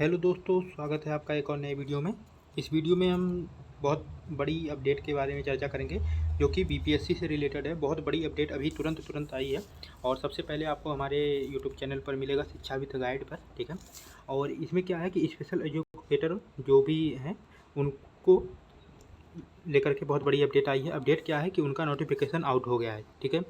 Hello दोस्तों, स्वागत है आपका एक और नए वीडियो में। इस वीडियो में हम बहुत बड़ी अपडेट के बारे में चर्चा करेंगे जो कि बीपीएससी से रिलेटेड है। बहुत बड़ी अपडेट अभी तुरंत आई है और सबसे पहले आपको हमारे यूट्यूब चैनल पर मिलेगा शिक्षा विद गाइड पर, ठीक है। और इसमें क्या है कि स्पेशल एजुकेटर जो भी हैं उनको लेकर के बहुत बड़ी अपडेट आई है। अपडेट क्या है कि उनका नोटिफिकेशन आउट हो गया है, ठीक है।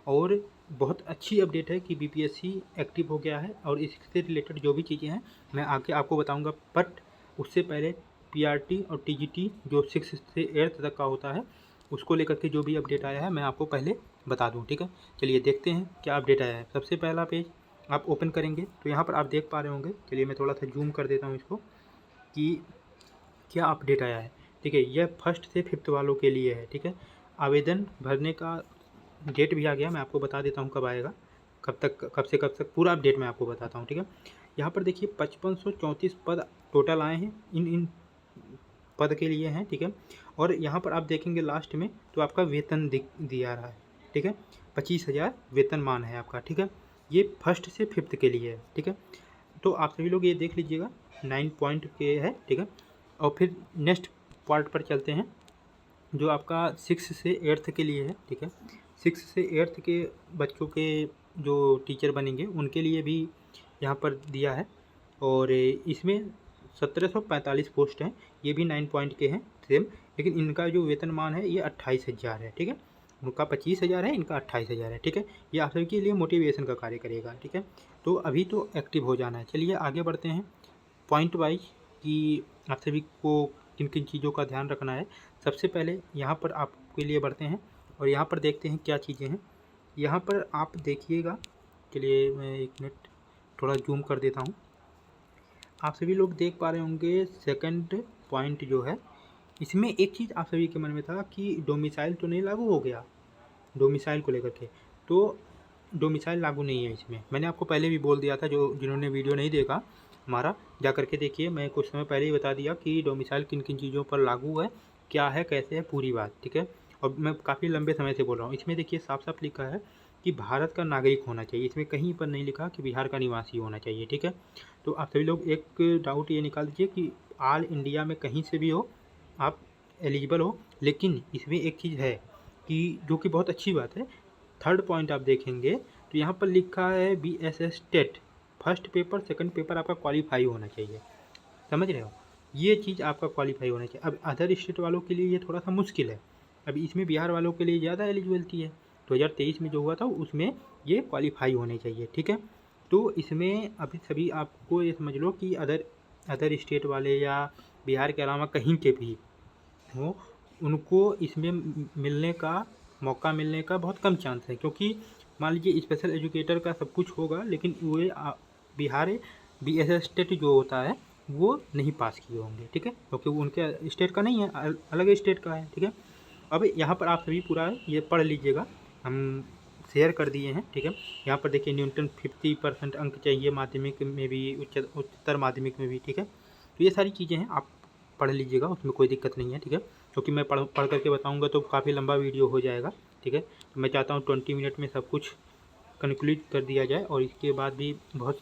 और बहुत अच्छी अपडेट है कि बीपीएससी एक्टिव हो गया है और इससे रिलेटेड जो भी चीज़ें हैं मैं आगे आपको बताऊंगा। बट उससे पहले पीआरटी और टीजीटी जो 6 से 8 तक का होता है उसको लेकर के जो भी अपडेट आया है मैं आपको पहले बता दूं, ठीक है। चलिए देखते हैं क्या अपडेट आया है। सबसे पहला पेज आप ओपन करेंगे तो यहाँ पर आप देख पा रहे होंगे। चलिए मैं थोड़ा सा जूम कर देता हूँ इसको कि क्या अपडेट आया है, ठीक है। यह फर्स्ट से 5th वालों के लिए है, ठीक है। आवेदन भरने का डेट भी आ गया, मैं आपको बता देता हूँ कब आएगा, कब से कब तक पूरा अपडेट मैं आपको बताता हूँ, ठीक है। यहाँ पर देखिए 5534 पद टोटल आए हैं, इन पद के लिए हैं, ठीक है। और यहाँ पर आप देखेंगे लास्ट में तो आपका वेतन दिया रहा है, ठीक है। 25,000 वेतनमान है आपका, ठीक है। ये फर्स्ट से 5th के लिए है, ठीक है। तो आप सभी लोग ये देख लीजिएगा 9 पॉइंट के है, ठीक है। और फिर नेक्स्ट पार्ट पर चलते हैं जो आपका 6 से 8th के लिए है, ठीक है। 6 से 8th के बच्चों के जो टीचर बनेंगे उनके लिए भी यहाँ पर दिया है। और इसमें 1745 पोस्ट हैं, ये भी 9 पॉइंट के हैं सेम। लेकिन इनका जो वेतनमान है ये 28,000 है, ठीक है। उनका 25,000 है, इनका 28,000 है, ठीक है। ये आप सभी के लिए मोटिवेशन का कार्य करेगा, ठीक है। तो अभी तो एक्टिव हो जाना है। चलिए आगे बढ़ते हैं पॉइंट वाइज कि आप सभी को किन किन चीज़ों का ध्यान रखना है। सबसे पहले यहाँ पर आपके लिए बढ़ते हैं और यहाँ पर देखते हैं क्या चीज़ें हैं। यहाँ पर आप देखिएगा, चलिए मैं 1 मिनट थोड़ा जूम कर देता हूँ। आप सभी लोग देख पा रहे होंगे सेकंड पॉइंट जो है, इसमें एक चीज़ आप सभी के मन में था कि डोमिसाइल तो नहीं लागू हो गया, डोमिसाइल को लेकर के। तो डोमिसाइल लागू नहीं है इसमें, मैंने आपको पहले भी बोल दिया था। जिन्होंने वीडियो नहीं देखा हमारा, जा करके देखिए। मैं कुछ समय पहले ही बता दिया कि डोमिसाइल किन किन चीज़ों पर लागू है, क्या है, कैसे है, पूरी बात, ठीक है। और मैं काफ़ी लंबे समय से बोल रहा हूँ। इसमें देखिए साफ साफ लिखा है कि भारत का नागरिक होना चाहिए, इसमें कहीं पर नहीं लिखा कि बिहार का निवासी होना चाहिए, ठीक है। तो आप सभी लोग एक डाउट ये निकाल दीजिए कि ऑल इंडिया में कहीं से भी हो आप एलिजिबल हो। लेकिन इसमें एक चीज़ है कि जो कि बहुत अच्छी बात है। थर्ड पॉइंट आप देखेंगे तो यहाँ पर लिखा है BSS TET first paper second paper आपका क्वालिफाई होना चाहिए, समझ रहे हो। ये चीज़ आपका क्वालिफाई होना चाहिए। अब अदर स्टेट वालों के लिए ये थोड़ा सा मुश्किल है। अभी इसमें बिहार वालों के लिए ज़्यादा एलिजिबिलिटी है। 2023 में जो हुआ था उसमें ये क्वालिफाई होने चाहिए, ठीक है। तो इसमें अभी सभी आपको ये समझ लो कि अदर स्टेट वाले या बिहार के अलावा कहीं के भी हो, उनको इसमें मिलने का मौका मिलने का बहुत कम चांस है। क्योंकि मान लीजिए स्पेशल एजुकेटर का सब कुछ होगा लेकिन वे बिहार BSS टेट जो होता है वो नहीं पास किए होंगे, ठीक है। क्योंकि वो उनके स्टेट का नहीं है, अलग स्टेट का है, ठीक है। अब यहाँ पर आप सभी पूरा ये पढ़ लीजिएगा, हम शेयर कर दिए हैं, ठीक है। यहाँ पर देखिए न्यूनतम 50% अंक चाहिए माध्यमिक में भी, उच्चतर माध्यमिक में भी, ठीक है। तो ये सारी चीज़ें हैं, आप पढ़ लीजिएगा, उसमें कोई दिक्कत नहीं है, ठीक है। क्योंकि मैं पढ़ करके बताऊँगा तो काफ़ी लंबा वीडियो हो जाएगा, ठीक है। तो मैं चाहता हूँ 20 मिनट में सब कुछ कंक्लूड कर दिया जाए। और इसके बाद भी बहुत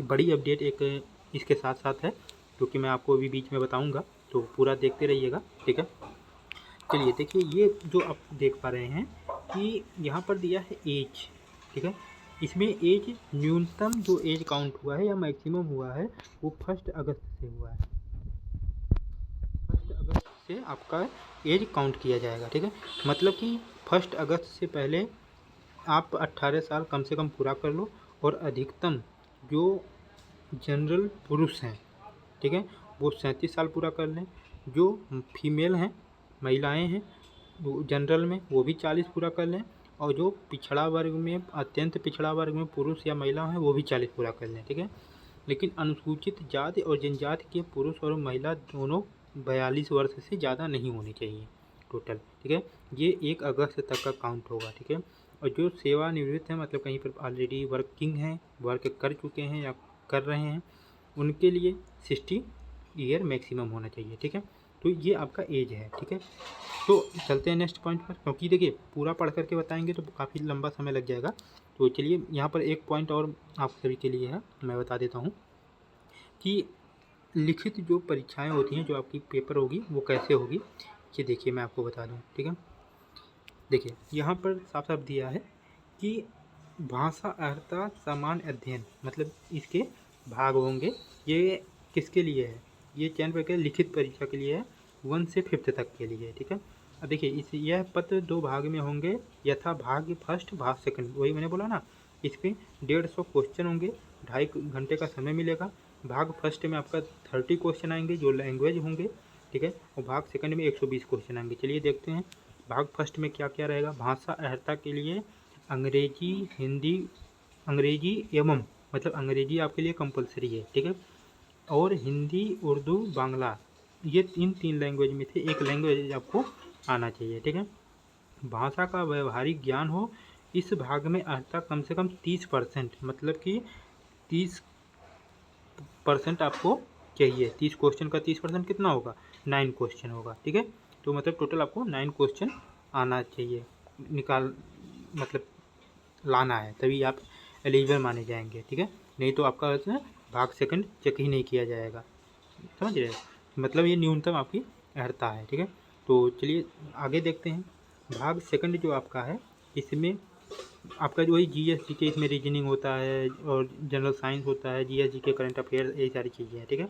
बड़ी अपडेट एक इसके साथ साथ है जो कि मैं आपको अभी बीच में बताऊँगा, तो पूरा देखते रहिएगा, ठीक है। चलिए देखिए ये जो आप देख पा रहे हैं कि यहाँ पर दिया है एज, ठीक है। इसमें एज न्यूनतम जो एज काउंट हुआ है या मैक्सिमम हुआ है वो 1 अगस्त से हुआ है। 1 अगस्त से आपका एज काउंट किया जाएगा, ठीक है। मतलब कि 1 अगस्त से पहले आप 18 साल कम से कम पूरा कर लो। और अधिकतम जो जनरल पुरुष हैं, ठीक है, वो 37 साल पूरा कर लें। जो फीमेल हैं, महिलाएं हैं, वो जनरल में वो भी 40 पूरा कर लें। और जो पिछड़ा वर्ग में, अत्यंत पिछड़ा वर्ग में पुरुष या महिला हैं वो भी 40 पूरा कर लें, ठीक है। लेकिन अनुसूचित जाति और जनजाति के पुरुष और महिला दोनों 42 वर्ष से ज़्यादा नहीं होनी चाहिए टोटल, ठीक है। ये 1 अगस्त तक का काउंट होगा, ठीक है। और जो सेवानिवृत्त हैं, मतलब कहीं पर ऑलरेडी वर्किंग हैं, वर्क कर चुके हैं या कर रहे हैं, उनके लिए 60 ईयर मैक्सिमम होना चाहिए, ठीक है। तो ये आपका एज है, ठीक है। तो चलते हैं नेक्स्ट पॉइंट पर, क्योंकि देखिए पूरा पढ़ करके बताएंगे तो काफ़ी लंबा समय लग जाएगा। तो चलिए यहाँ पर एक पॉइंट और आप सभी के लिए है, मैं बता देता हूँ कि लिखित जो परीक्षाएं होती हैं, जो आपकी पेपर होगी वो कैसे होगी, ये देखिए मैं आपको बता दूं। ठीक है, देखिए यहाँ पर साफ साफ दिया है कि भाषा अर्हता सामान्य अध्ययन, मतलब इसके भाग होंगे। ये किसके लिए है? ये चयन प्रक्रिया लिखित परीक्षा के लिए है, 1 से 5th तक के लिए। ठीक है, अब देखिए यह पत्र 2 भाग में होंगे, यथा भाग फर्स्ट भाग सेकंड, वही मैंने बोला ना। इसमें 150 क्वेश्चन होंगे, 2.5 घंटे का समय मिलेगा। भाग फर्स्ट में आपका 30 क्वेश्चन आएंगे जो लैंग्वेज होंगे। ठीक है, और भाग सेकंड में 120 क्वेश्चन आएंगे। चलिए देखते हैं भाग फर्स्ट में क्या क्या रहेगा। भाषा अर्हता के लिए अंग्रेजी, हिंदी, अंग्रेजी एवं, मतलब अंग्रेजी आपके लिए कंपलसरी है। ठीक है, और हिंदी, उर्दू, बांग्ला, ये इन 3 लैंग्वेज में से एक लैंग्वेज आपको आना चाहिए। ठीक है, भाषा का व्यवहारिक ज्ञान हो। इस भाग में अर्हता कम से कम 30%, मतलब कि 30% आपको चाहिए। 30 क्वेश्चन का 30% कितना होगा? 9 क्वेश्चन होगा। ठीक है, तो मतलब टोटल आपको 9 क्वेश्चन आना चाहिए, मतलब लाना है, तभी आप एलिजिबल माने जाएंगे। ठीक है, नहीं तो आपका भाग सेकंड चेक ही नहीं किया जाएगा। समझ रहे हैं, मतलब ये न्यूनतम आपकी अर्हता है। ठीक है, तो चलिए आगे देखते हैं। भाग सेकंड जो आपका है, इसमें आपका जो वही जीएस जीके, इसमें रीजनिंग होता है और जनरल साइंस होता है, जीएस जीके, करंट अफेयर, ये सारी चीज़ें हैं। ठीक है,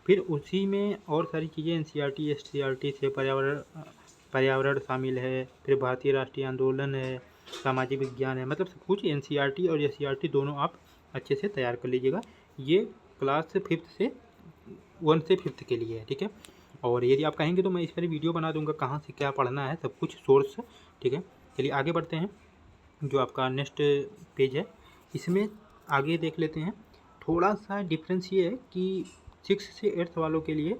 फिर उसी में और सारी चीज़ें एनसीईआरटी, एससीईआरटी से पर्यावरण शामिल है, फिर भारतीय राष्ट्रीय आंदोलन है, सामाजिक विज्ञान है, मतलब सब कुछ एनसीईआरटी और एससीईआरटी दोनों आप अच्छे से तैयार कर लीजिएगा। ये क्लास 5th से 1 से 5th के लिए है। ठीक है, और यदि आप कहेंगे तो मैं इस पर वीडियो बना दूंगा, कहाँ से क्या पढ़ना है, सब कुछ सोर्स। ठीक है, चलिए आगे बढ़ते हैं। जो आपका नेक्स्ट पेज है, इसमें आगे देख लेते हैं। थोड़ा सा डिफरेंस ये है कि 6 से 8th वालों के लिए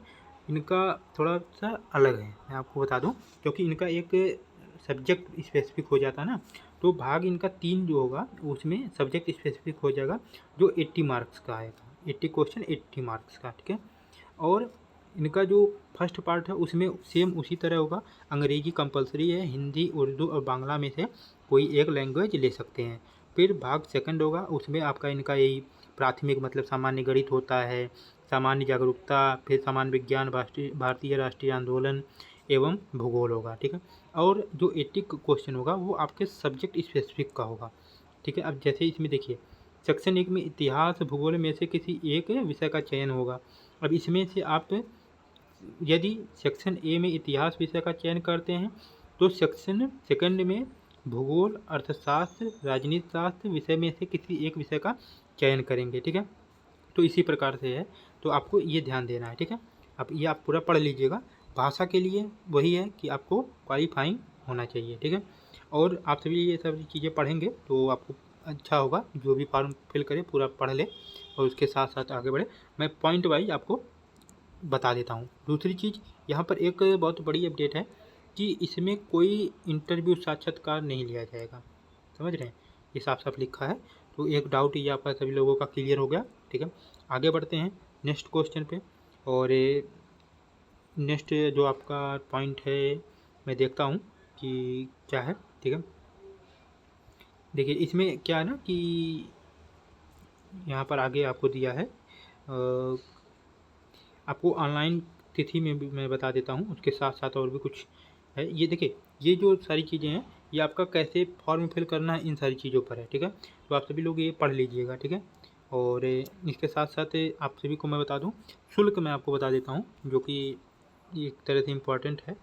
इनका थोड़ा सा अलग है, मैं आपको बता दूं, क्योंकि इनका एक सब्जेक्ट स्पेसिफिक हो जाता है ना। तो भाग इनका 3 जो होगा उसमें सब्जेक्ट स्पेसिफिक हो जाएगा, जो 80 मार्क्स का आएगा। 80 क्वेश्चन 80 मार्क्स का। ठीक है, और इनका जो फर्स्ट पार्ट है उसमें सेम उसी तरह होगा। अंग्रेजी कंपलसरी है, हिंदी, उर्दू और बांग्ला में से कोई एक लैंग्वेज ले सकते हैं। फिर भाग सेकंड होगा, उसमें आपका इनका यही प्राथमिक, मतलब सामान्य गणित होता है, सामान्य जागरूकता, फिर सामान्य विज्ञान, भारतीय राष्ट्रीय आंदोलन एवं भूगोल होगा। ठीक है, और जो 80 क्वेश्चन होगा वो आपके सब्जेक्ट स्पेसिफिक का होगा। ठीक है, अब जैसे इसमें देखिए सेक्शन 1 में इतिहास भूगोल में से किसी एक विषय का चयन होगा। अब इसमें से आप यदि सेक्शन ए में इतिहास विषय का चयन करते हैं तो सेक्शन सेकंड में भूगोल, अर्थशास्त्र, राजनीति शास्त्र विषय में से किसी एक विषय का चयन करेंगे। ठीक है, तो इसी प्रकार से है, तो आपको ये ध्यान देना है। ठीक है, अब ये आप पूरा पढ़ लीजिएगा। भाषा के लिए वही है कि आपको क्वालिफाइंग होना चाहिए। ठीक है, और आप सभी ये सब चीज़ें पढ़ेंगे तो आपको अच्छा होगा। जो भी फॉर्म फिल करें पूरा पढ़ ले और उसके साथ साथ आगे बढ़े। मैं पॉइंट वाइज आपको बता देता हूँ। दूसरी चीज़, यहाँ पर एक बहुत बड़ी अपडेट है कि इसमें कोई इंटरव्यू साक्षात्कार नहीं लिया जाएगा। समझ रहे हैं, ये साफ साफ लिखा है। तो एक डाउट ये आपका सभी लोगों का क्लियर हो गया। ठीक है, आगे बढ़ते हैं नेक्स्ट क्वेश्चन पे। और नेक्स्ट जो आपका पॉइंट है मैं देखता हूँ कि क्या है। ठीक है, देखिए इसमें क्या है ना कि यहाँ पर आगे आपको दिया है, आपको ऑनलाइन तिथि में भी मैं बता देता हूँ, उसके साथ साथ और भी कुछ है। ये देखिए ये जो सारी चीज़ें हैं ये आपका कैसे फॉर्म फिल करना है इन सारी चीज़ों पर है। ठीक है, तो आप सभी लोग ये पढ़ लीजिएगा। ठीक है, और इसके साथ साथ आप सभी को मैं बता दूँ, शुल्क मैं आपको बता देता हूँ जो कि एक तरह से इम्पॉर्टेंट है।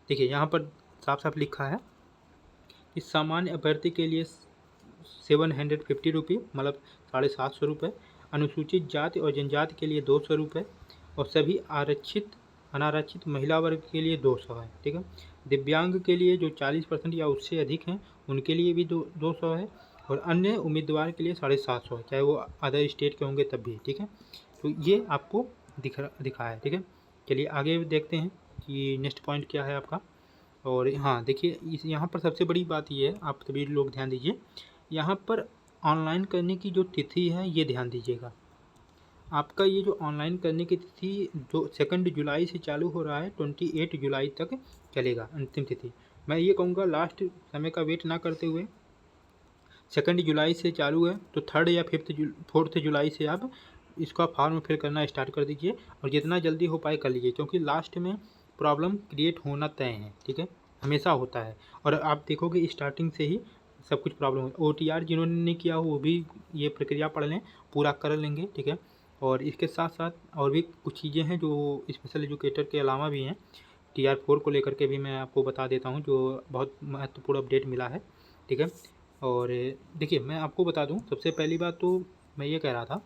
देखिए यहाँ पर साफ साफ लिखा है कि सामान्य अभ्यर्थी के लिए 750 रुपये, मतलब 750 रुपये, अनुसूचित जाति और जनजाति के लिए 200 रुपये, और सभी आरक्षित अनारक्षित महिला वर्ग के लिए 200 है। ठीक है, दिव्यांग के लिए जो 40% या उससे अधिक हैं उनके लिए भी 200 है, और अन्य उम्मीदवार के लिए 750 है, चाहे वो अदर स्टेट के होंगे तब भी। ठीक है, तो ये आपको दिखा है। ठीक है, चलिए आगे देखते हैं कि नेक्स्ट पॉइंट क्या है आपका। और हाँ देखिए इस यहाँ पर सबसे बड़ी बात ये है, आप सभी लोग ध्यान दीजिए, यहाँ पर ऑनलाइन करने की जो तिथि है ये ध्यान दीजिएगा। आपका ये जो ऑनलाइन करने की तिथि जो 2 जुलाई से चालू हो रहा है, 28 जुलाई तक चलेगा अंतिम तिथि। मैं ये कहूँगा लास्ट समय का वेट ना करते हुए 2 जुलाई से चालू है तो 3rd या 4th जुलाई से आप इसका फॉर्म फिल करना स्टार्ट कर दीजिए और जितना जल्दी हो पाए कर लीजिए, क्योंकि लास्ट में प्रॉब्लम क्रिएट होना तय है, ठीक है, हमेशा होता है। और आप देखोगे स्टार्टिंग से ही सब कुछ प्रॉब्लम हो। OTR जिन्होंने नहीं किया हो वो भी ये प्रक्रिया पढ़ लें, पूरा कर लेंगे, ठीक है। और इसके साथ साथ और भी कुछ चीज़ें हैं जो स्पेशल एजुकेटर के अलावा भी हैं। TR4 को लेकर के भी मैं आपको बता देता हूँ, जो बहुत महत्वपूर्ण अपडेट मिला है, ठीक है। और देखिए मैं आपको बता दूँ, सबसे पहली बात तो मैं ये कह रहा था,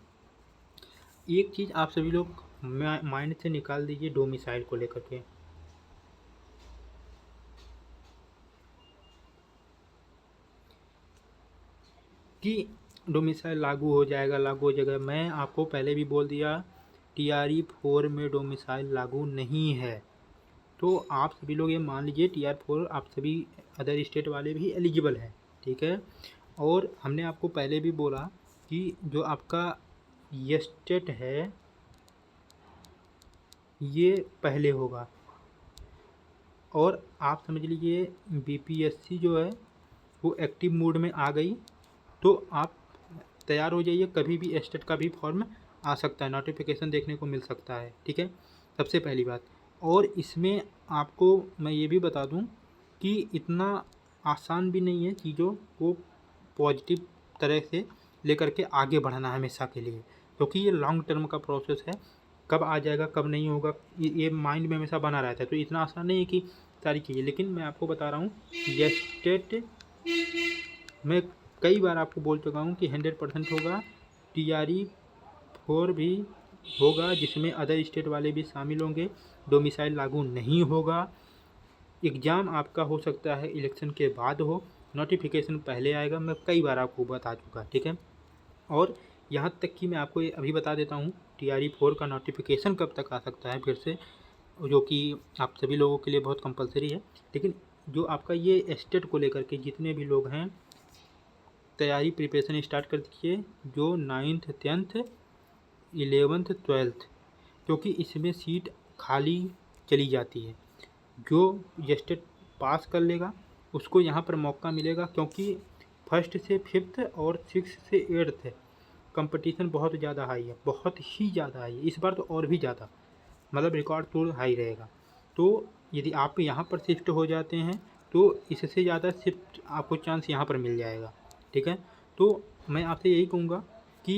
एक चीज़ आप सभी लोग माइंड से निकाल दीजिए डोमिसाइल को लेकर के। कि डोमिसाइल लागू हो जाएगा। मैं आपको पहले भी बोल दिया, TRE4 में डोमिसाइल लागू नहीं है। तो आप सभी लोग ये मान लीजिए TR4 आप सभी अदर स्टेट वाले भी एलिजिबल हैं, ठीक है। और हमने आपको पहले भी बोला कि जो आपका ये स्टेट है ये पहले होगा। और आप समझ लीजिए BPSC जो है वो एक्टिव मोड में आ गई, तो आप तैयार हो जाइए, कभी भी स्टेट का भी फॉर्म आ सकता है, नोटिफिकेशन देखने को मिल सकता है, ठीक है, सबसे पहली बात। और इसमें आपको मैं ये भी बता दूं कि इतना आसान भी नहीं है चीज़ों को पॉजिटिव तरह से लेकर के आगे बढ़ना हमेशा के लिए, क्योंकि ये लॉन्ग टर्म का प्रोसेस है। कब आ जाएगा कब नहीं होगा ये माइंड में हमेशा बना रहता है, तो इतना आसान नहीं है कि सारी चीज़ें। लेकिन मैं आपको बता रहा हूँ ये स्टेट मैं कई बार आपको बोल चुका हूँ कि 100% होगा। TRE4 भी होगा जिसमें अदर स्टेट वाले भी शामिल होंगे। डोमिसाइल लागू नहीं होगा। एग्ज़ाम आपका हो सकता है इलेक्शन के बाद हो, नोटिफिकेशन पहले आएगा, मैं कई बार आपको बता चुका, ठीक है। और यहाँ तक कि मैं आपको अभी बता देता हूँ TRE4 का नोटिफिकेशन कब तक आ सकता है फिर से, जो कि आप सभी लोगों के लिए बहुत कंपलसरी है। लेकिन जो आपका ये स्टेट को लेकर के जितने भी लोग हैं तैयारी प्रिपरेशन स्टार्ट कर दीजिए, जो 9th 10th 11th 12th, क्योंकि इसमें सीट खाली चली जाती है। जो स्टेट पास कर लेगा उसको यहाँ पर मौका मिलेगा, क्योंकि 1st से 5th और 6th से 8th कंपटीशन बहुत ज़्यादा हाई है, बहुत ही ज़्यादा हाई है, इस बार तो और भी ज़्यादा, मतलब रिकॉर्ड तोड़ हाई रहेगा। तो यदि आप यहाँ पर शिफ्ट हो जाते हैं तो इससे ज़्यादा शिफ्ट आपको चांस यहाँ पर मिल जाएगा, ठीक है। तो मैं आपसे यही कहूँगा कि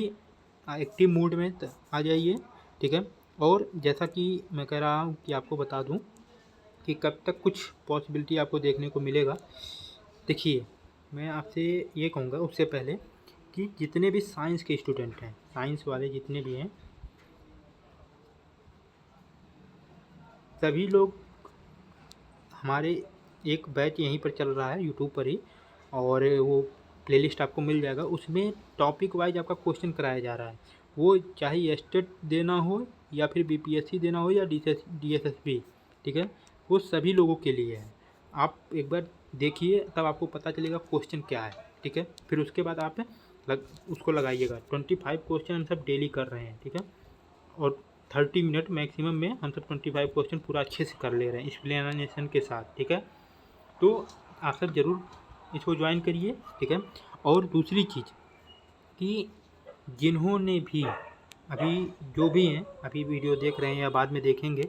एक्टिव मोड में आ जाइए, ठीक है। और जैसा कि मैं कह रहा हूँ कि आपको बता दूँ कि कब तक कुछ पॉसिबिलिटी आपको देखने को मिलेगा। देखिए मैं आपसे ये कहूँगा उससे पहले कि जितने भी साइंस के स्टूडेंट हैं, साइंस वाले जितने भी हैं, सभी लोग, हमारे एक बैच यहीं पर चल रहा है यूट्यूब पर ही, और वो प्लेलिस्ट आपको मिल जाएगा, उसमें टॉपिक वाइज आपका क्वेश्चन कराया जा रहा है। वो चाहे स्टेट देना हो या फिर BPSC देना हो या DSSB, ठीक है, वो सभी लोगों के लिए है। आप एक बार देखिए तब आपको पता चलेगा क्वेश्चन क्या है, ठीक है। फिर उसके बाद आप उसको लगाइएगा। 25 क्वेश्चन हम सब डेली कर रहे हैं, ठीक है। और 30 मिनट मैक्सिमम में हम सब 25 क्वेश्चन पूरा अच्छे से कर ले रहे हैं एक्सप्लेनेशन के साथ, ठीक है। तो आप सब ज़रूर इसको ज्वाइन करिए, ठीक है। और दूसरी चीज़ कि जिन्होंने भी अभी जो भी हैं अभी वीडियो देख रहे हैं या बाद में देखेंगे,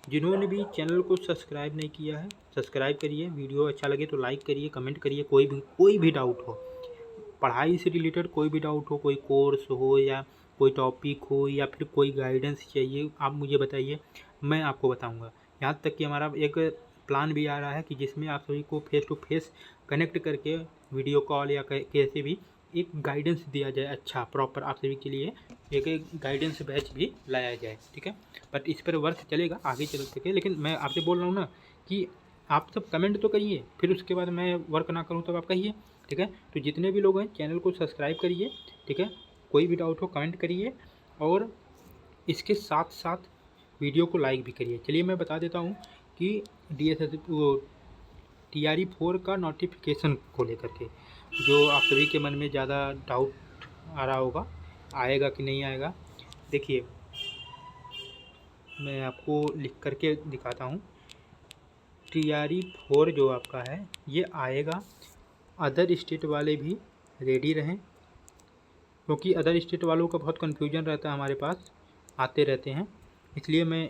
जिन्होंने भी चैनल को सब्सक्राइब नहीं किया है सब्सक्राइब करिए। वीडियो अच्छा लगे तो लाइक करिए, कमेंट करिए। कोई भी डाउट हो, पढ़ाई से रिलेटेड कोई भी डाउट हो, कोई कोर्स हो या कोई टॉपिक हो या फिर कोई गाइडेंस चाहिए, आप मुझे बताइए, मैं आपको बताऊंगा। यहाँ तक कि हमारा एक प्लान भी आ रहा है कि जिसमें आप सभी को फेस टू फेस कनेक्ट करके वीडियो कॉल या कैसे भी एक गाइडेंस दिया जाए, अच्छा प्रॉपर आप सभी के लिए एक गाइडेंस बैच भी लाया जाए, ठीक है। बट इस पर वर्क चलेगा आगे चल सके। लेकिन मैं आपसे बोल रहा हूँ ना कि आप सब कमेंट तो करिए, फिर उसके बाद मैं वर्क ना करूँ तब आप कहिए, ठीक है। तो जितने भी लोग हैं चैनल को सब्सक्राइब करिए, ठीक है। कोई भी डाउट हो कमेंट करिए और इसके साथ साथ वीडियो को लाइक भी करिए। चलिए मैं बता देता हूँ कि TRE4 का नोटिफिकेशन को लेकर के जो आप सभी के मन में ज़्यादा डाउट आ रहा होगा, आएगा कि नहीं आएगा। देखिए मैं आपको लिख करके दिखाता हूँ। TRE4 जो आपका है ये आएगा। अदर स्टेट वाले भी रेडी रहें, क्योंकि अदर स्टेट वालों का बहुत कन्फ्यूजन रहता है, हमारे पास आते रहते हैं, इसलिए मैं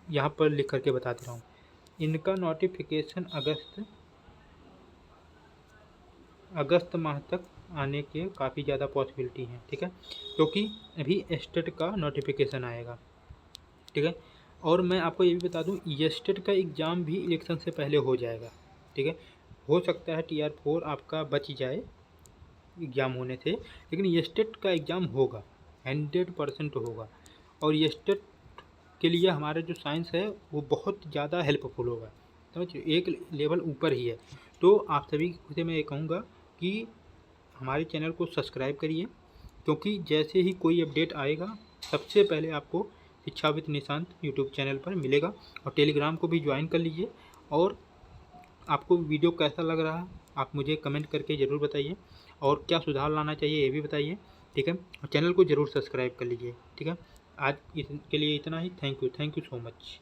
यहाँ पर लिख करके बता दे रहा हूँ। इनका नोटिफिकेशन अगस्त माह तक आने के काफ़ी ज़्यादा पॉसिबिलिटी हैं, ठीक है, क्योंकि अभी स्टेट का नोटिफिकेशन आएगा, ठीक है। और मैं आपको ये भी बता दूं, स्टेट का एग्ज़ाम भी इलेक्शन से पहले हो जाएगा, ठीक है। हो सकता है TR4 आपका बच जाए एग्ज़ाम होने से, लेकिन स्टेट का एग्ज़ाम होगा, 100% होगा। और स्टेट के लिए हमारा जो साइंस है वो बहुत ज़्यादा हेल्पफुल होगा, समझिए, एक लेवल ऊपर ही है। तो आप सभी से मैं ये कहूँगा कि हमारे चैनल को सब्सक्राइब करिए, क्योंकि जैसे ही कोई अपडेट आएगा सबसे पहले आपको शिक्षा विद निशांत यूट्यूब चैनल पर मिलेगा। और टेलीग्राम को भी ज्वाइन कर लीजिए। और आपको वीडियो कैसा लग रहा है आप मुझे कमेंट करके ज़रूर बताइए, और क्या सुधार लाना चाहिए ये भी बताइए, ठीक है। और चैनल को ज़रूर सब्सक्राइब कर लीजिए, ठीक है। आज इसके लिए इतना ही। Thank you so much.